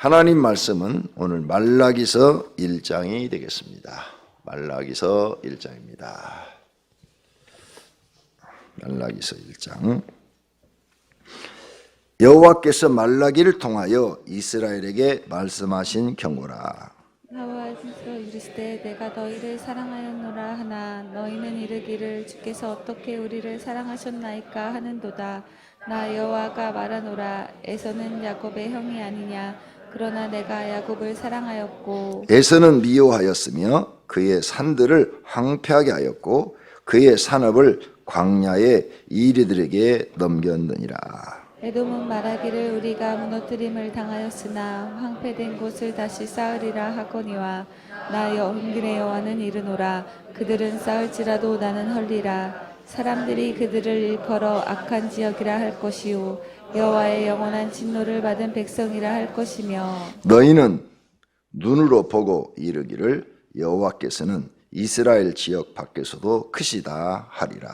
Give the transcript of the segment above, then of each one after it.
하나님 말씀은 오늘 말라기서 1장이 되겠습니다. 말라기서 1장입니다. 말라기서 1장. 여호와께서 말라기를 통하여 이스라엘에게 말씀하신 경고라. 여호와께서 이르시되 내가 너희를 사랑하였노라 하나 너희는 이르기를 주께서 어떻게 우리를 사랑하셨나이까 하는도다. 나 여호와가 말하노라. 에서는 야곱의 형이 아니냐. 그러나 내가 야곱을 사랑하였고 에서는 미워하였으며 그의 산들을 황폐하게 하였고 그의 산업을 광야의 이리들에게 넘겼느니라. 에돔은 말하기를 우리가 무너뜨림을 당하였으나 황폐된 곳을 다시 쌓으리라 하거니와 나 영일의 여호와는 이르노라. 그들은 쌓을지라도 나는 헐리라. 사람들이 그들을 일컬어 악한 지역이라 할 것이요 여호와의 영원한 진노를 받은 백성이라 할 것이며 너희는 눈으로 보고 이르기를 여호와께서는 이스라엘 지역 밖에서도 크시다 하리라.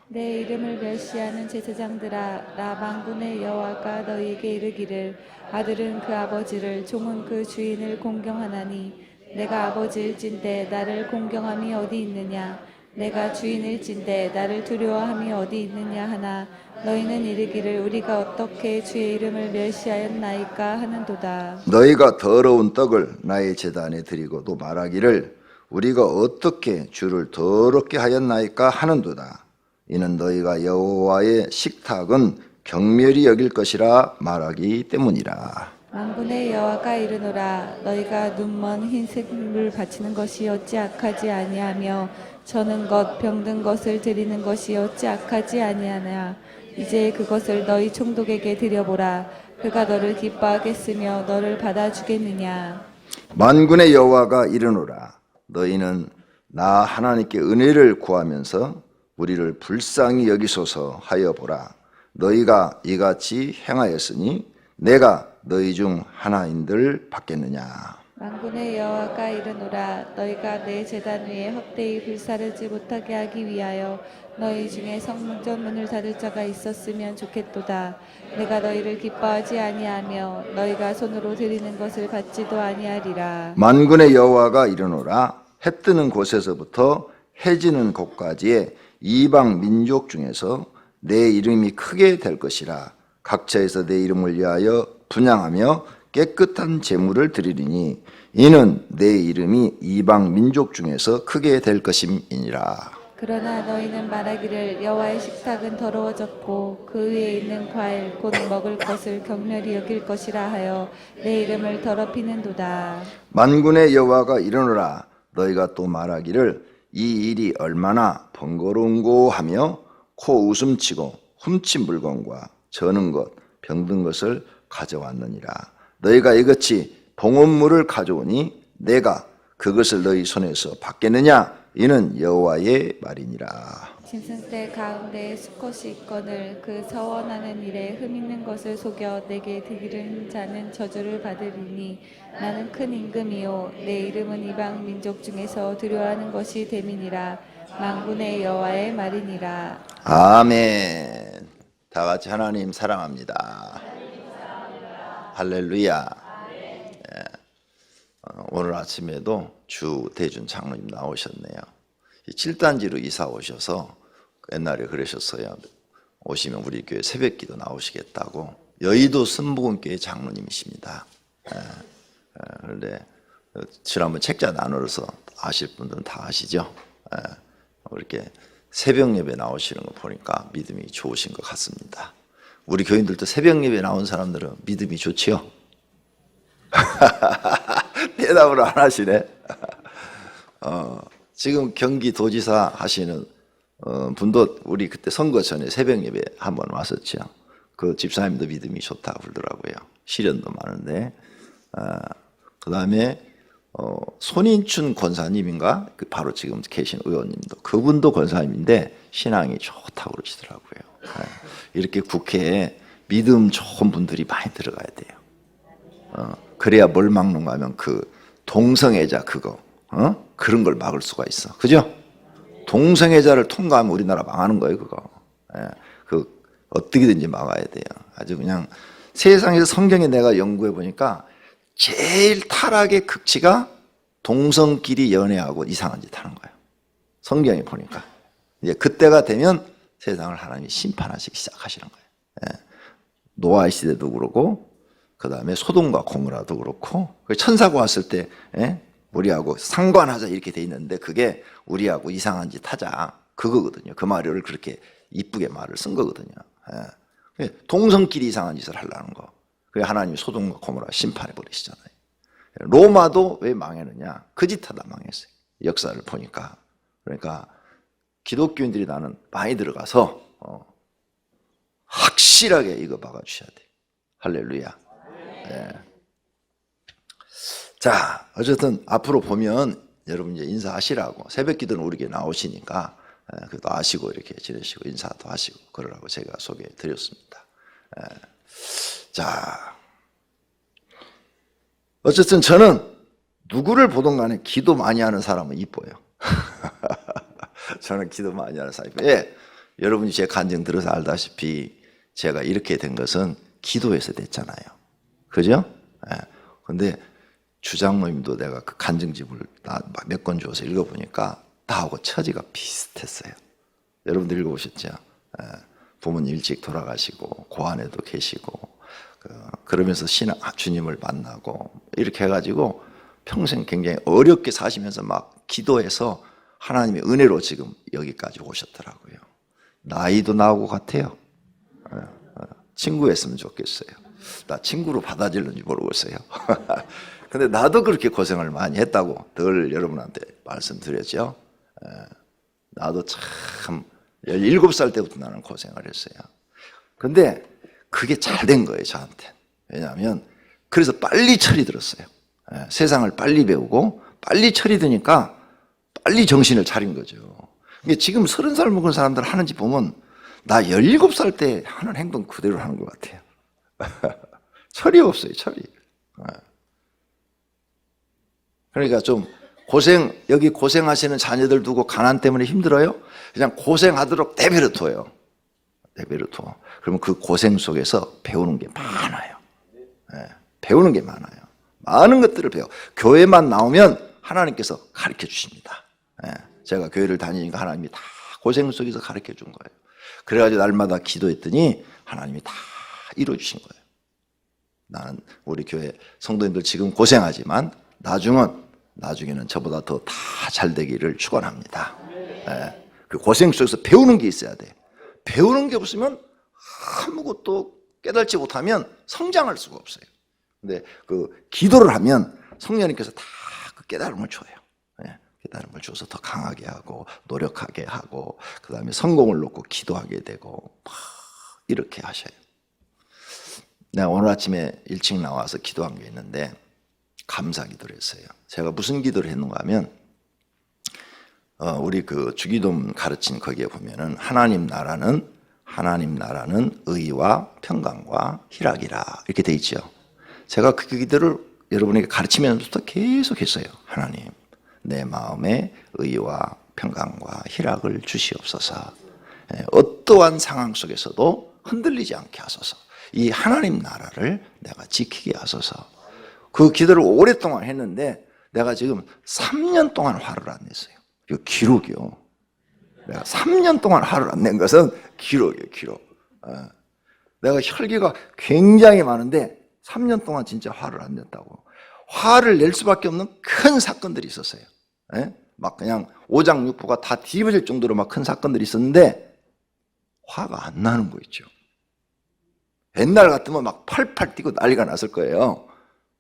내 이름을 멸시하는 제사장들아 나 만군의 여호와가 너희에게 이르기를 아들은 그 아버지를 종은 그 주인을 공경하나니 내가 아버지일진데 나를 공경함이 어디 있느냐. 내가 주인일진데 나를 두려워함이 어디 있느냐 하나 너희는 이르기를 우리가 어떻게 주의 이름을 멸시하였나이까 하는도다. 너희가 더러운 떡을 나의 제단에 드리고도 말하기를 우리가 어떻게 주를 더럽게 하였나이까 하는도다. 이는 너희가 여호와의 식탁은 경멸히 여길 것이라 말하기 때문이라. 만군의 여호와가 이르노라. 너희가 눈먼 흰색을 바치는 것이 어찌 악하지 아니하며 저는 것 병든 것을 드리는 것이 어찌 악하지 아니하냐. 이제 그것을 너희 총독에게 드려보라. 그가 너를 기뻐하겠으며 너를 받아주겠느냐. 만군의 여호와가 이르노라. 너희는 나 하나님께 은혜를 구하면서 우리를 불쌍히 여기소서 하여 보라. 너희가 이같이 행하였으니 내가 너희 중 하나인들 받겠느냐. 만군의 여호와가 이르노라. 너희가 내 제단 위에 헛되이 불사르지 못하게 하기 위하여 너희 중에 성전 문을 닫을 자가 있었으면 좋겠도다. 내가 너희를 기뻐하지 아니하며 너희가 손으로 드리는 것을 받지도 아니하리라. 만군의 여호와가 이르노라. 해 뜨는 곳에서부터 해 지는 곳까지의 이방 민족 중에서 내 이름이 크게 될 것이라. 각처에서 내 이름을 위하여 분향하며 깨끗한 제물을 드리리니 이는 내 이름이 이방 민족 중에서 크게 될 것임이니라. 그러나 너희는 말하기를 여호와의 식탁은 더러워졌고 그 위에 있는 과일 곧 먹을 것을 경멸히 여길 것이라 하여 내 이름을 더럽히는도다. 만군의 여호와가 이르노라. 너희가 또 말하기를 이 일이 얼마나 번거로운고 하며 코 웃음치고 훔친 물건과 저는 것 병든 것을 가져왔느니라. 너희가 이같이 봉헌물을 가져오니 내가 그것을 너희 손에서 받겠느냐. 이는 여호와의 말이니라. 짐승떼 가운데에 수컷이 있거늘 그 서원하는 일에 흠 있는 것을 속여 내게 드리는 자는 저주를 받으리니 나는 큰 임금이요 내 이름은 이방 민족 중에서 두려워하는 것이 됨이니라. 만군의 여호와의 말이니라. 아멘. 다 같이 하나님 사랑합니다. 할렐루야. 예. 오늘 아침에도 주대준 장로님 나오셨네요. 7단지로 이사 오셔서 옛날에 그러셨어요. 오시면 우리 교회 새벽기도 나오시겠다고. 여의도 순복음교회 장로님이십니다. 그런데 지난번 책자 나누어서 아실 분들은 다 아시죠? 이렇게 새벽 예배 나오시는 거 보니까 믿음이 좋으신 것 같습니다. 우리 교인들도 새벽 예배 나온 사람들은 믿음이 좋지요? 대답을 안 하시네. 지금 경기도지사 하시는 분도 우리 그때 선거 전에 새벽 예배 한번 왔었죠. 그 집사님도 믿음이 좋다고 그러더라고요. 시련도 많은데. 그 다음에 손인춘 권사님인가? 바로 지금 계신 의원님도 그분도 권사님인데 신앙이 좋다고 그러시더라고요. 이렇게 국회에 믿음 좋은 분들이 많이 들어가야 돼요. 그래야 뭘 막는가 하면 그 동성애자 그거 그런 걸 막을 수가 있어. 그죠? 동성애자를 통과하면 우리나라 망하는 거예요. 그거. 그 어떻게든지 막아야 돼요. 아주 그냥 세상에서 성경에 내가 연구해 보니까 제일 타락의 극치가 동성끼리 연애하고 이상한 짓 하는 거예요. 성경에 보니까. 이제 그때가 되면 세상을 하나님이 심판하시기 시작하시는 거예요. 예. 노아의 시대도 그렇고, 그 다음에 소돔과 고모라도 그렇고, 천사가 왔을 때, 예? 우리하고 상관하자 이렇게 돼 있는데, 그게 우리하고 이상한 짓 하자. 그거거든요. 그 말을 그렇게 이쁘게 말을 쓴 거거든요. 예. 동성끼리 이상한 짓을 하려는 거. 그게 하나님이 소돔과 고모라 심판해 버리시잖아요. 로마도 왜 망했느냐? 그 짓 하다 망했어요. 역사를 보니까. 그러니까 기독교인들이 나는 많이 들어가서 확실하게 이거 박아주셔야 돼요. 할렐루야. 네. 자, 어쨌든 앞으로 보면 여러분 이제 인사하시라고, 새벽 기도는 우리 교회 나오시니까 그것도 아시고 이렇게 지내시고 인사도 하시고 그러라고 제가 소개해 드렸습니다. 자, 어쨌든 저는 누구를 보든 간에 기도 많이 하는 사람은 이뻐요. 저는 기도 많이 하는 사람이에요. 예, 여러분이 제 간증 들어서 알다시피 제가 이렇게 된 것은 기도해서 됐잖아요. 그죠? 예. 근데 주장모님도 내가 그 간증집을 몇 권 줘서 읽어보니까 다하고 처지가 비슷했어요. 여러분들 읽어보셨죠? 예. 부모님 일찍 돌아가시고 고아내도 계시고 그러면서 주님을 만나고 이렇게 해가지고 평생 굉장히 어렵게 사시면서 막 기도해서 하나님의 은혜로 지금 여기까지 오셨더라고요. 나이도 나하고 같아요. 친구였으면 좋겠어요. 나 친구로 받아들는지 모르겠어요. 근데 나도 그렇게 고생을 많이 했다고 늘 여러분한테 말씀드렸죠. 나도 참 17살 때부터 나는 고생을 했어요. 근데 그게 잘 된 거예요, 저한테. 왜냐하면 그래서 빨리 철이 들었어요. 세상을 빨리 배우고 빨리 철이 드니까 빨리 정신을 차린 거죠. 지금 30살 먹은 사람들 하는지 보면 나 17살 때 하는 행동 그대로 하는 것 같아요. 철이 없어요, 철이. 그러니까 좀 여기 고생하시는 자녀들 두고 가난 때문에 힘들어요? 그냥 고생하도록 내버려 둬요. 내버려 둬. 그러면 그 고생 속에서 배우는 게 많아요. 배우는 게 많아요. 많은 것들을 배워. 교회만 나오면 하나님께서 가르쳐 주십니다. 제가 교회를 다니니까 하나님이 다 고생 속에서 가르쳐 준 거예요. 그래가지고 날마다 기도했더니 하나님이 다 이루어 주신 거예요. 나는 우리 교회 성도님들 지금 고생하지만 나중에는 저보다 더 다 잘 되기를 축원합니다. 그 고생 속에서 배우는 게 있어야 돼. 배우는 게 없으면 아무것도 깨달지 못하면 성장할 수가 없어요. 근데 그 기도를 하면 성령님께서 다 그 깨달음을 줘요. 깨달음을 줘서 더 강하게 하고 노력하게 하고 그 다음에 성공을 놓고 기도하게 되고 막 이렇게 하셔요. 내가 오늘 아침에 일찍 나와서 기도한 게 있는데 감사 기도를 했어요. 제가 무슨 기도를 했는가 하면 우리 그 주기도문 가르친 거기에 보면은 하나님 나라는 의와 평강과 희락이라 이렇게 돼 있죠. 제가 그 기도를 여러분에게 가르치면서부터 계속 했어요. 하나님, 내 마음에 의와 평강과 희락을 주시옵소서. 어떠한 상황 속에서도 흔들리지 않게 하소서. 이 하나님 나라를 내가 지키게 하소서. 그 기도를 오랫동안 했는데 내가 지금 3년 동안 화를 안 냈어요. 이거 기록이요. 내가 3년 동안 화를 안 낸 것은 기록이에요, 기록. 내가 혈기가 굉장히 많은데 3년 동안 진짜 화를 안 냈다고. 화를 낼 수밖에 없는 큰 사건들이 있었어요. 막 그냥 오장육부가 다 뒤집어질 정도로 막 큰 사건들이 있었는데 화가 안 나는 거 있죠. 옛날 같으면 막 팔팔 뛰고 난리가 났을 거예요.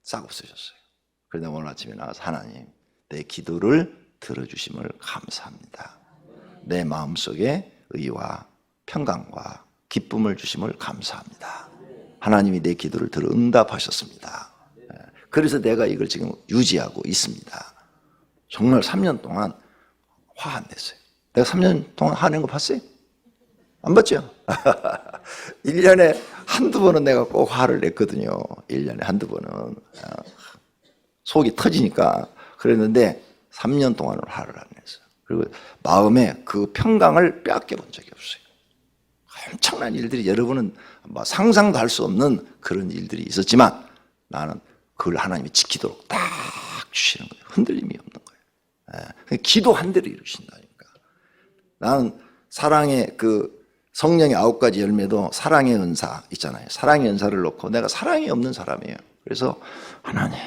싹 없어졌어요. 그런데 오늘 아침에 나와서 하나님, 내 기도를 들어주심을 감사합니다. 내 마음속에 의와 평강과 기쁨을 주심을 감사합니다. 하나님이 내 기도를 들어 응답하셨습니다. 그래서 내가 이걸 지금 유지하고 있습니다. 정말 3년 동안 화 안 냈어요. 내가 3년 동안 화낸 거 봤어요? 안 봤죠? 1년에 한두 번은 내가 꼭 화를 냈거든요. 1년에 한두 번은. 속이 터지니까. 그랬는데 3년 동안은 화를 안 냈어요. 그리고 마음에 그 평강을 빼앗겨 본 적이 없어요. 엄청난 일들이 여러분은 뭐 상상도 할 수 없는 그런 일들이 있었지만 나는 그걸 하나님이 지키도록 딱 주시는 거예요. 흔들림이 없는 거예요. 예. 기도한 대로 이루신다니까. 나는 사랑의 그 성령의 9가지 열매도 사랑의 은사 있잖아요. 사랑의 은사를 놓고 내가 사랑이 없는 사람이에요. 그래서 하나님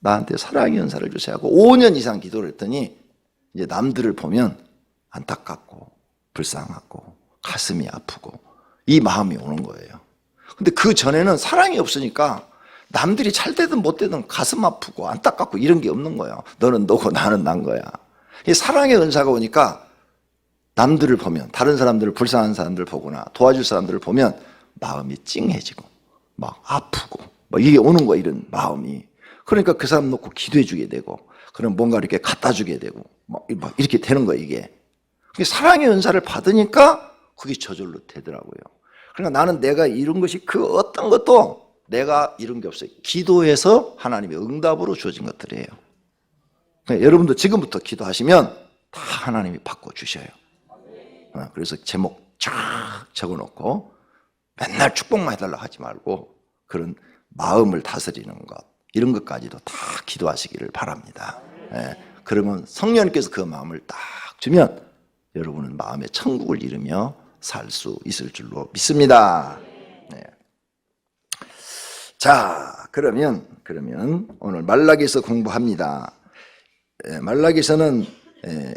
나한테 사랑의 은사를 주세요 하고 5년 이상 기도를 했더니 이제 남들을 보면 안타깝고 불쌍하고 가슴이 아프고 이 마음이 오는 거예요. 근데 그 전에는 사랑이 없으니까 남들이 잘 되든 못 되든 가슴 아프고 안타깝고 이런 게 없는 거예요. 너는 너고 나는 난 거야. 이 사랑의 은사가 오니까 남들을 보면 다른 사람들을 불쌍한 사람들을 보거나 도와줄 사람들을 보면 마음이 찡해지고 막 아프고 막 이게 오는 거야. 이런 마음이. 그러니까 그 사람 놓고 기도해 주게 되고 그럼 뭔가 이렇게 갖다 주게 되고 막 이렇게 되는 거야. 이게 사랑의 은사를 받으니까 그게 저절로 되더라고요. 그러니까 나는 내가 이룬 것이 그 어떤 것도 내가 이룬 게 없어요. 기도해서 하나님의 응답으로 주어진 것들이에요. 그러니까 여러분도 지금부터 기도하시면 다 하나님이 바꿔주셔요. 그래서 제목 쫙 적어놓고 맨날 축복만 해달라고 하지 말고 그런 마음을 다스리는 것 이런 것까지도 다 기도하시기를 바랍니다. 그러면 성령님께서 그 마음을 딱 주면 여러분은 마음의 천국을 이루며 살 수 있을 줄로 믿습니다. 네. 자, 그러면 오늘 말라기서 공부합니다. 말라기서는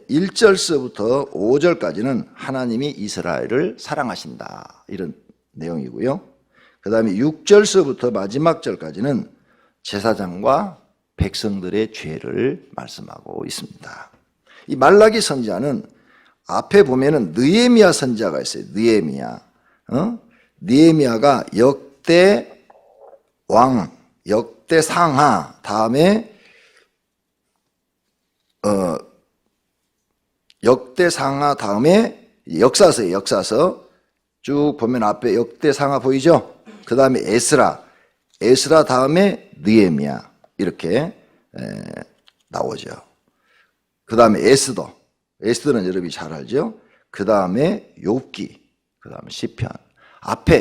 1절서부터 5절까지는 하나님이 이스라엘을 사랑하신다 이런 내용이고요. 그 다음에 6절서부터 마지막 절까지는 제사장과 백성들의 죄를 말씀하고 있습니다. 이 말라기 선지자는 앞에 보면은 느헤미야 선지자가 있어요. 느헤미야. 느헤미야가 역대 왕, 역대 상하 다음에 역대 상하 다음에 역사서예요. 역사서 쭉 보면 앞에 역대 상하 보이죠? 그 다음에 에스라 다음에 느헤미야 이렇게 나오죠. 그 다음에 에스더는 여러분이 잘 알죠? 그 다음에 욥기, 그 다음에 시편.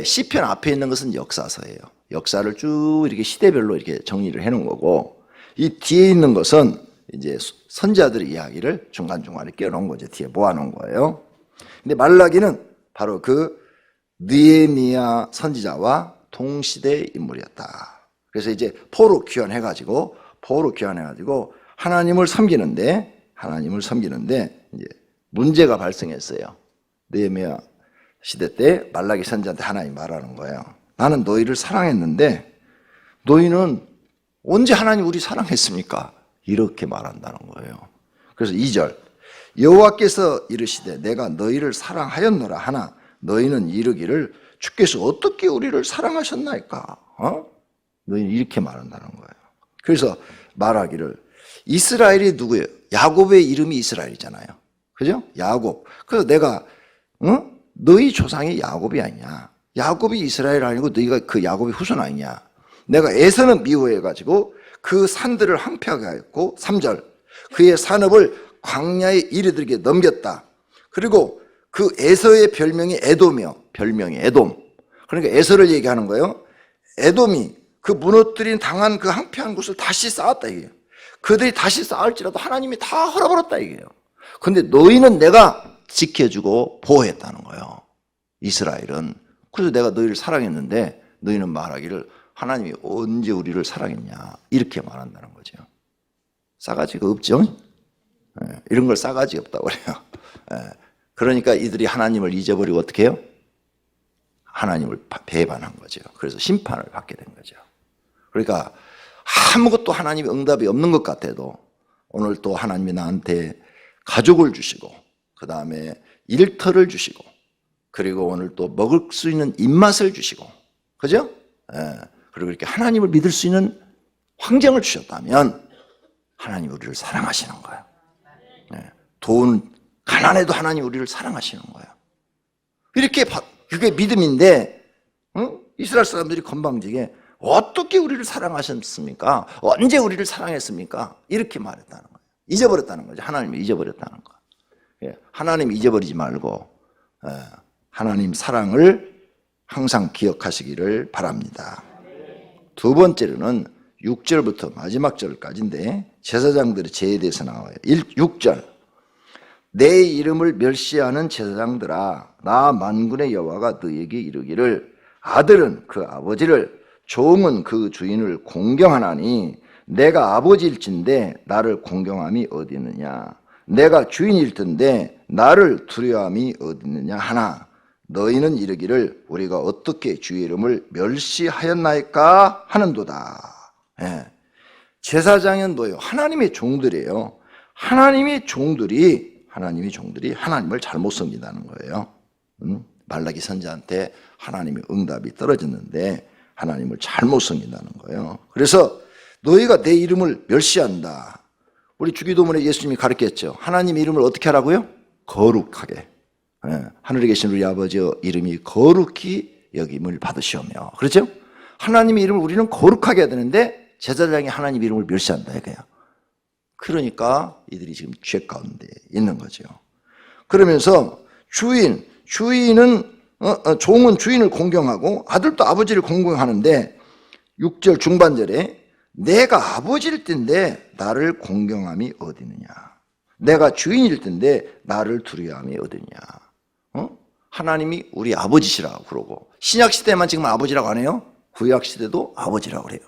시편 앞에 있는 것은 역사서예요. 역사를 쭉 이렇게 시대별로 이렇게 정리를 해놓은 거고, 이 뒤에 있는 것은 이제 선지자들의 이야기를 중간중간에 끼워놓은 거죠. 뒤에 모아놓은 거예요. 근데 말라기는 바로 그 느헤미야 선지자와 동시대의 인물이었다. 그래서 이제 포로 귀환해가지고 하나님을 섬기는데 이제 문제가 발생했어요. 느헤미야 시대 때 말라기 선지자한테 하나님 말하는 거예요. 나는 너희를 사랑했는데 너희는 언제 하나님 우리 사랑했습니까? 이렇게 말한다는 거예요. 그래서 2절 여호와께서 이르시되 내가 너희를 사랑하였노라 하나 너희는 이르기를 주께서 어떻게 우리를 사랑하셨나이까? 너희는 이렇게 말한다는 거예요. 그래서 말하기를 이스라엘이 누구예요? 야곱의 이름이 이스라엘이잖아요. 그죠? 야곱. 그래서 내가 너희 조상이 야곱이 아니냐? 야곱이 이스라엘 아니고 너희가 그 야곱의 후손 아니냐? 내가 에서는 미워해가지고 그 산들을 황폐하게 하였고 3절 그의 산업을 광야에 이르들에게 넘겼다. 그리고 그 에서의 별명이 에돔이요. 별명이 에돔. 그러니까 에서를 얘기하는 거예요. 에돔이 그 무너뜨린 당한 그 황폐한 곳을 다시 쌓았다 이게요. 그들이 다시 쌓을지라도 하나님이 다 헐어버렸다 이게요. 근데 너희는 내가 지켜주고 보호했다는 거예요. 이스라엘은. 그래서 내가 너희를 사랑했는데 너희는 말하기를 하나님이 언제 우리를 사랑했냐 이렇게 말한다는 거죠. 싸가지가 없죠. 이런 걸 싸가지 없다고 그래요. 그러니까 이들이 하나님을 잊어버리고 어떻게 해요? 하나님을 배반한 거죠. 그래서 심판을 받게 된 거죠. 그러니까 아무것도 하나님의 응답이 없는 것 같아도 오늘 또 하나님이 나한테 가족을 주시고 그 다음에 일터를 주시고 그리고 오늘 또 먹을 수 있는 입맛을 주시고 그죠? 그리고 이렇게 하나님을 믿을 수 있는 환경을 주셨다면 하나님 우리를 사랑하시는 거예요. 돈, 가난해도 하나님 우리를 사랑하시는 거예요. 이렇게 그게 믿음인데 이스라엘 사람들이 건방지게 어떻게 우리를 사랑하셨습니까? 언제 우리를 사랑했습니까? 이렇게 말했다는 거예요. 잊어버렸다는 거죠. 하나님을 잊어버렸다는 거. 하나님 잊어버리지 말고 하나님 사랑을 항상 기억하시기를 바랍니다. 두 번째로는 6절부터 마지막 절까지인데 제사장들의 죄에 대해서 나와요. 6절. 내 이름을 멸시하는 제사장들아, 나 만군의 여호와가 너에게 이르기를 아들은 그 아버지를, 종은 그 주인을 공경하나니 내가 아버지일진데 나를 공경함이 어디 있느냐? 내가 주인일 텐데 나를 두려움이 어디 있느냐 하나, 너희는 이르기를 우리가 어떻게 주의 이름을 멸시하였나이까 하는도다. 예. 제사장은 뭐예요? 하나님의 종들이에요. 하나님의 종들이 하나님을 잘못 섬긴다는 거예요. 말라기 선지자한테 하나님의 응답이 떨어졌는데 하나님을 잘못 섬긴다는 거예요. 그래서 너희가 내 이름을 멸시한다. 우리 주기도문에 예수님이 가르쳤죠. 하나님의 이름을 어떻게 하라고요? 거룩하게. 하늘에 계신 우리 아버지의 이름이 거룩히 여김을 받으시오며. 그렇죠? 하나님의 이름을 우리는 거룩하게 해야 되는데 제사장이 하나님 이름을 멸시한다 이거예요. 그러니까 이들이 지금 죄 가운데 있는 거죠. 그러면서 주인은 종은 주인을 공경하고 아들도 아버지를 공경하는데 6절 중반절에 내가 아버지일 텐데 나를 공경함이 어디느냐? 내가 주인일 텐데 나를 두려움이 어디냐? 하나님이 우리 아버지시라고 그러고 신약 시대만 지금 아버지라고 안 해요? 구약 시대도 아버지라고 그래요.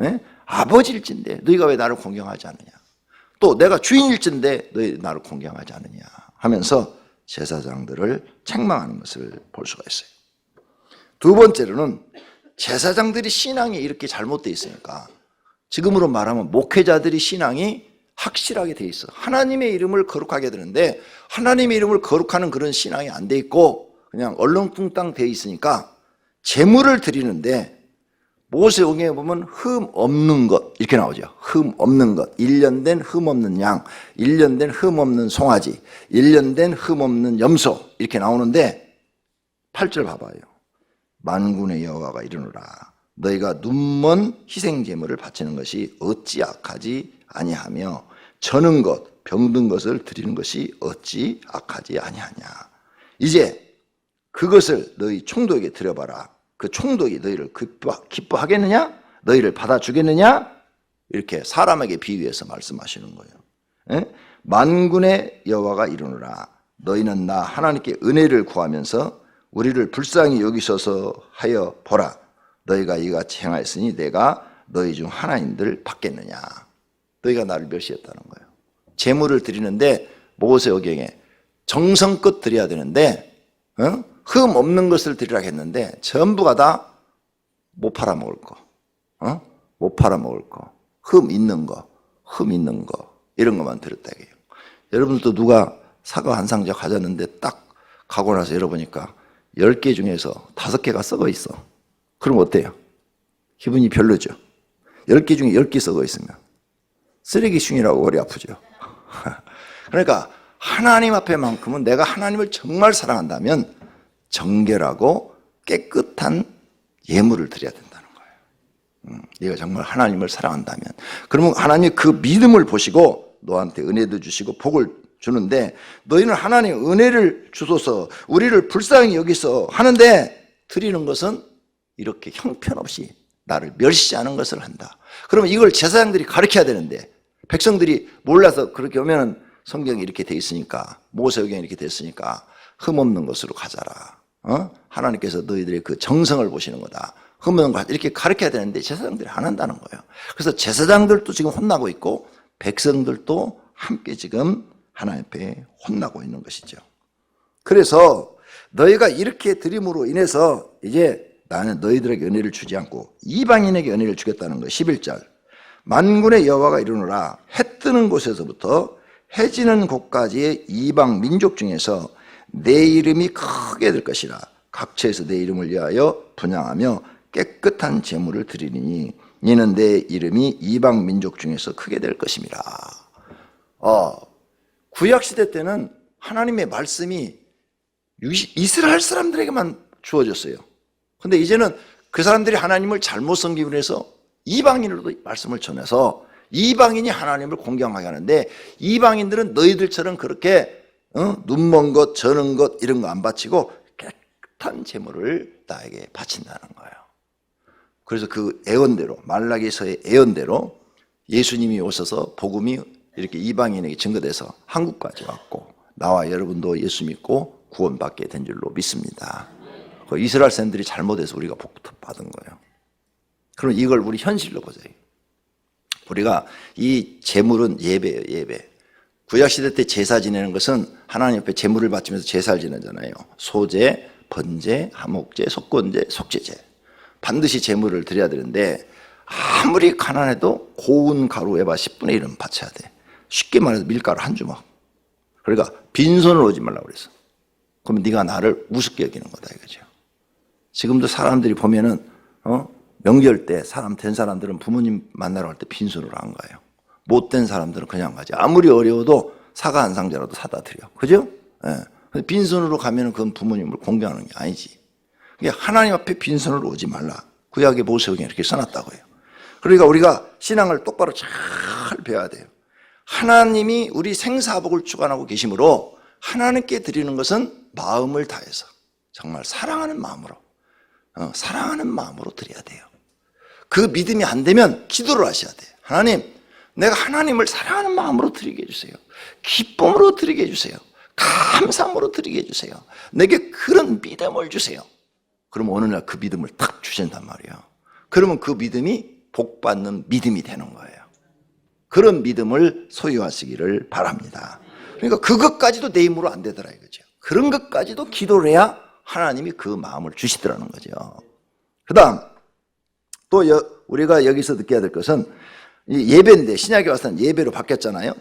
예? 아버지일진데 너희가 왜 나를 공경하지 않느냐? 또 내가 주인일진데 너희 나를 공경하지 않느냐? 하면서 제사장들을 책망하는 것을 볼 수가 있어요. 두 번째로는 제사장들이 신앙이 이렇게 잘못되어 있으니까 지금으로 말하면 목회자들이 신앙이 확실하게 돼 있어. 하나님의 이름을 거룩하게 되는데 하나님의 이름을 거룩하는 그런 신앙이 안 돼 있고 그냥 얼렁뚱땅 돼 있으니까 제물을 드리는데 모세오경에 보면 흠 없는 것 이렇게 나오죠. 흠 없는 것, 1년 된 흠 없는 양, 1년 된 흠 없는 송아지, 1년 된 흠 없는 염소 이렇게 나오는데 8절 봐봐요. 만군의 여호와가 이르노라 너희가 눈먼 희생 제물을 바치는 것이 어찌 악하지 아니하며 저는 것 병든 것을 드리는 것이 어찌 악하지 아니하냐. 이제 그것을 너희 총독에게 드려봐라. 그 총독이 너희를 기뻐하겠느냐? 너희를 받아주겠느냐? 이렇게 사람에게 비유해서 말씀하시는 거예요. 예? 만군의 여호와가 이르노라 너희는 나 하나님께 은혜를 구하면서 우리를 불쌍히 여기소서 하여 보라. 너희가 이같이 행하였으니 내가 너희 중 하나님들 받겠느냐. 너희가 나를 멸시했다는 거예요. 제물을 드리는데 모세오경에 정성껏 드려야 되는데 흠 없는 것을 드리라고 했는데 전부가 다 못 팔아먹을 거, 못 팔아먹을 거, 흠 있는 거 이런 것만 드렸다 이게요. 여러분도 누가 사과 한 상자 가졌는데 딱 가고 나서 열어보니까 10개 중에서 5개가 썩어 있어. 그럼 어때요? 기분이 별로죠. 10개 중에 10개 썩어 있으면 쓰레기충이라고 머리 아프죠. 그러니까 하나님 앞에만큼은 내가 하나님을 정말 사랑한다면 정결하고 깨끗한 예물을 드려야 된다는 거예요. 네가 정말 하나님을 사랑한다면 그러면 하나님 그 믿음을 보시고 너한테 은혜도 주시고 복을 주는데 너희는 하나님 은혜를 주소서 우리를 불쌍히 여기서 하는데 드리는 것은 이렇게 형편없이 나를 멸시하는 것을 한다. 그러면 이걸 제사장들이 가르쳐야 되는데 백성들이 몰라서 그렇게 오면 성경이 이렇게 돼 있으니까 모세오경이 이렇게 됐으니까 흠없는 것으로 가자라. 하나님께서 너희들의 그 정성을 보시는 거다. 흠없는 것 이렇게 가르쳐야 되는데 제사장들이 안 한다는 거예요. 그래서 제사장들도 지금 혼나고 있고 백성들도 함께 지금 하나님 앞에 혼나고 있는 것이죠. 그래서 너희가 이렇게 드림으로 인해서 이제 나는 너희들에게 은혜를 주지 않고 이방인에게 은혜를 주겠다는 거. 11절 만군의 여호와가 이르노라 해 뜨는 곳에서부터 해 지는 곳까지의 이방 민족 중에서 내 이름이 크게 될 것이라 각처에서 내 이름을 위하여 분향하며 깨끗한 제물을 드리니 이는 내 이름이 이방 민족 중에서 크게 될 것임이라. 구약시대 때는 하나님의 말씀이 이스라엘 사람들에게만 주어졌어요. 근데 이제는 그 사람들이 하나님을 잘못 섬기고 해서 이방인으로도 말씀을 전해서 이방인이 하나님을 공경하게 하는데 이방인들은 너희들처럼 그렇게 눈먼 것, 저는 것 이런 거 안 바치고 깨끗한 제물을 나에게 바친다는 거예요. 그래서 그 예언대로, 말라기서의 예언대로 예수님이 오셔서 복음이 이렇게 이방인에게 증거돼서 한국까지 왔고, 나와 여러분도 예수 믿고 구원받게 된 줄로 믿습니다. 그 이스라엘 사람들이 잘못해서 우리가 복 받은 거예요. 그럼 이걸 우리 현실로 보세요. 우리가 이 제물은 예배예요, 예배. 구약시대 때 제사 지내는 것은 하나님 앞에 제물을 바치면서 제사를 지내잖아요. 소제, 번제, 화목제, 속건제, 속죄제. 반드시 제물을 드려야 되는데 아무리 가난해도 고운 가루 에바 10분의 1은 바쳐야 돼. 쉽게 말해서 밀가루 한 주먹. 그러니까 빈손으로 오지 말라고 그랬어. 그러면 네가 나를 우습게 여기는 거다 이거죠. 지금도 사람들이 보면은 명절 때 사람 된 사람들은 부모님 만나러 갈 때 빈손으로 안 가요. 못된 사람들은 그냥 가지. 아무리 어려워도 사과 한 상자라도 사다 드려. 그죠? 예. 빈손으로 가면은 그건 부모님을 공경하는 게 아니지. 하나님 앞에 빈손으로 오지 말라. 구약의 모세오경에 이렇게 써놨다고요. 그러니까 우리가 신앙을 똑바로 잘 배워야 돼요. 하나님이 우리 생사복을 주관하고 계시므로 하나님께 드리는 것은 마음을 다해서 정말 사랑하는 마음으로 드려야 돼요. 그 믿음이 안 되면 기도를 하셔야 돼요. 하나님, 내가 하나님을 사랑하는 마음으로 드리게 해주세요. 기쁨으로 드리게 해주세요. 감사함으로 드리게 해주세요. 내게 그런 믿음을 주세요. 그럼 어느 날 그 믿음을 탁 주신단 말이에요. 그러면 그 믿음이 복받는 믿음이 되는 거예요. 그런 믿음을 소유하시기를 바랍니다. 그러니까 그것까지도 내 힘으로 안 되더라 이거죠. 그런 것까지도 기도를 해야 하나님이 그 마음을 주시더라는 거죠. 그 다음 또 우리가 여기서 느껴야 될 것은 이 예배인데, 신약에 와서는 예배로 바뀌었잖아요.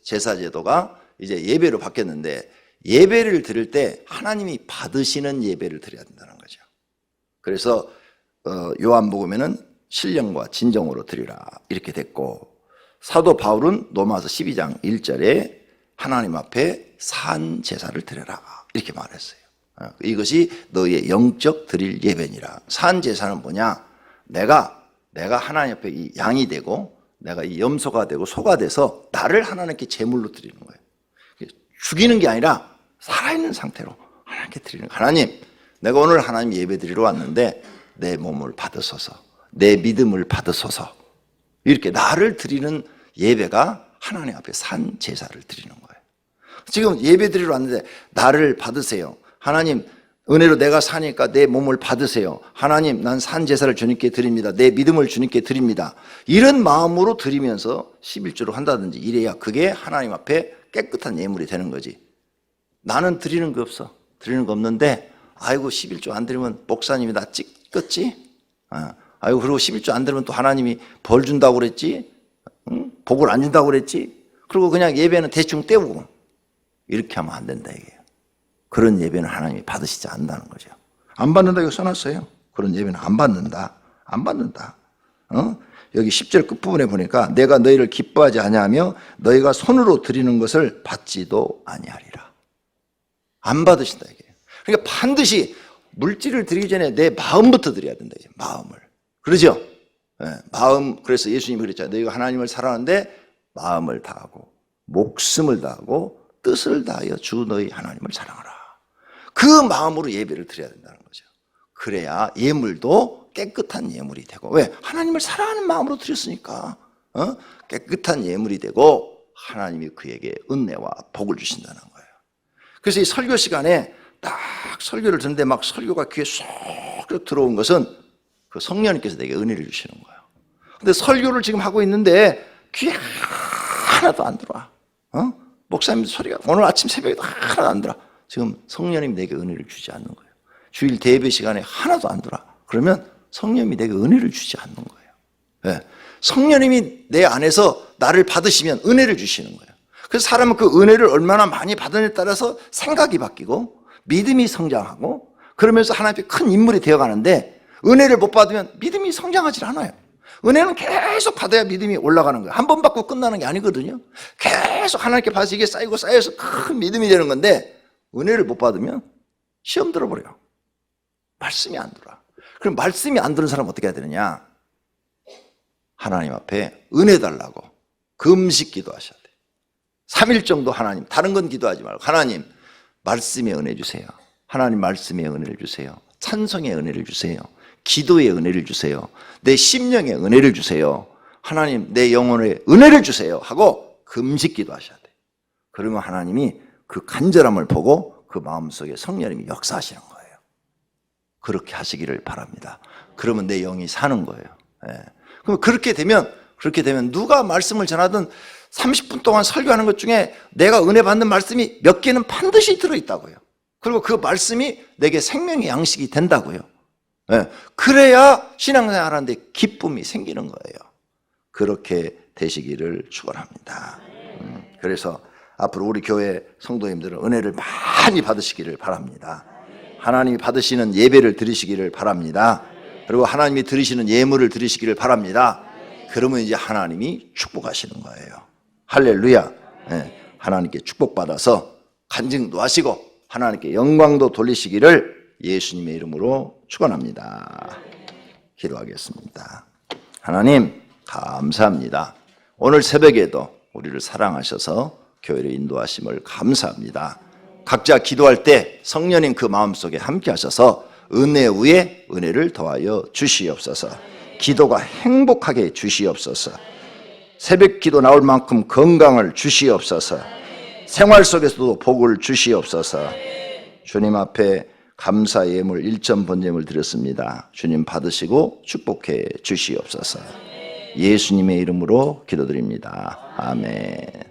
제사 제도가 이제 예배로 바뀌었는데, 예배를 드릴 때 하나님이 받으시는 예배를 드려야 된다는 거죠. 그래서 요한복음에는 신령과 진정으로 드리라 이렇게 됐고, 사도 바울은 로마서 12장 1절에 하나님 앞에 산 제사를 드려라 이렇게 말했어요. 이것이 너의 영적 드릴 예배니라. 산 제사는 뭐냐? 내가 하나님 앞에 이 양이 되고, 내가 이 염소가 되고 소가 돼서 나를 하나님께 제물로 드리는 거예요. 죽이는 게 아니라 살아있는 상태로 하나님께 드리는 거예요. 하나님, 내가 오늘 하나님 예배 드리러 왔는데 내 몸을 받으소서, 내 믿음을 받으소서. 이렇게 나를 드리는 예배가 하나님 앞에 산 제사를 드리는 거예요. 지금 예배 드리러 왔는데 나를 받으세요. 하나님, 은혜로 내가 사니까 내 몸을 받으세요. 하나님, 난 산 제사를 주님께 드립니다. 내 믿음을 주님께 드립니다. 이런 마음으로 드리면서 11조를 한다든지 이래야 그게 하나님 앞에 깨끗한 예물이 되는 거지. 나는 드리는 거 없어. 드리는 거 없는데, 아이고 11조 안 드리면 목사님이 나 찍겠지? 아이고 그리고 11조 안 드리면 또 하나님이 벌 준다고 그랬지? 응? 복을 안 준다고 그랬지? 그리고 그냥 예배는 대충 때우고 이렇게 하면 안 된다 이게요. 그런 예배는 하나님이 받으시지 않는다는 거죠. 안 받는다 이거 써놨어요. 그런 예배는 안 받는다. 안 받는다. 여기 10절 끝부분에 보니까 내가 너희를 기뻐하지 아니하며 너희가 손으로 드리는 것을 받지도 아니하리라. 안 받으신다 이게. 그러니까 반드시 물질을 드리기 전에 내 마음부터 드려야 된다. 이게. 마음을. 그러죠? 네, 마음. 그래서 예수님이 그랬잖아요. 너희가 하나님을 사랑하는데 마음을 다하고 목숨을 다하고 뜻을 다하여 주 너희 하나님을 사랑하라. 그 마음으로 예배를 드려야 된다는 거죠. 그래야 예물도 깨끗한 예물이 되고, 왜? 하나님을 사랑하는 마음으로 드렸으니까 깨끗한 예물이 되고 하나님이 그에게 은혜와 복을 주신다는 거예요. 그래서 이 설교 시간에 딱 설교를 듣는데 막 설교가 귀에 쏙 들어온 것은 그 성령님께서 내게 은혜를 주시는 거예요. 근데 설교를 지금 하고 있는데 귀에 하나도 안 들어와. 목사님 소리가 오늘 아침 새벽에 하나도 안 들어. 지금 성령님이 내게 은혜를 주지 않는 거예요. 주일 대예배 시간에 하나도 안 들어. 그러면 성령님이 내게 은혜를 주지 않는 거예요. 네. 성령님이 내 안에서 나를 받으시면 은혜를 주시는 거예요. 그래서 사람은 그 은혜를 얼마나 많이 받느냐에 따라서 생각이 바뀌고 믿음이 성장하고 그러면서 하나님 앞에 큰 인물이 되어가는데, 은혜를 못 받으면 믿음이 성장하지 않아요. 은혜는 계속 받아야 믿음이 올라가는 거예요. 한 번 받고 끝나는 게 아니거든요. 계속 하나님께 받아서 이게 쌓이고 쌓여서 큰 믿음이 되는 건데, 은혜를 못 받으면 시험 들어버려요. 말씀이 안 들어와. 그럼 말씀이 안 들은 사람은 어떻게 해야 되느냐? 하나님 앞에 은혜 달라고 금식 기도하셔야 돼요. 3일 정도 하나님, 다른 건 기도하지 말고 하나님 말씀의 은혜 주세요. 하나님 말씀의 은혜를 주세요. 찬송의 은혜를 주세요. 기도의 은혜를 주세요. 내 심령의 은혜를 주세요. 하나님 내 영혼에 은혜를 주세요 하고 금식기도 하셔야 돼요. 그러면 하나님이 그 간절함을 보고 그 마음속에 성령님이 역사하시는 거예요. 그렇게 하시기를 바랍니다. 그러면 내 영이 사는 거예요. 예. 그럼 그렇게 되면 누가 말씀을 전하든 30분 동안 설교하는 것 중에 내가 은혜 받는 말씀이 몇 개는 반드시 들어있다고요. 그리고 그 말씀이 내게 생명의 양식이 된다고요. 예. 그래야 신앙생활 하는데 기쁨이 생기는 거예요. 그렇게 되시기를 축원합니다. 그래서 앞으로 우리 교회 성도님들은 은혜를 많이 받으시기를 바랍니다. 하나님이 받으시는 예배를 드리시기를 바랍니다. 그리고 하나님이 드리시는 예물을 드리시기를 바랍니다. 그러면 이제 하나님이 축복하시는 거예요. 할렐루야. 네, 하나님께 축복받아서 간증도 하시고 하나님께 영광도 돌리시기를 예수님의 이름으로 축원합니다. 기도하겠습니다. 하나님 감사합니다. 오늘 새벽에도 우리를 사랑하셔서 교회를 인도하심을 감사합니다. 각자 기도할 때 성령님 그 마음속에 함께 하셔서 은혜 위에 은혜를 더하여 주시옵소서. 기도가 행복하게 주시옵소서. 새벽 기도 나올 만큼 건강을 주시옵소서. 생활 속에서도 복을 주시옵소서. 주님 앞에 감사 예물 1점 번제물 드렸습니다. 주님 받으시고 축복해 주시옵소서. 예수님의 이름으로 기도드립니다. 아멘.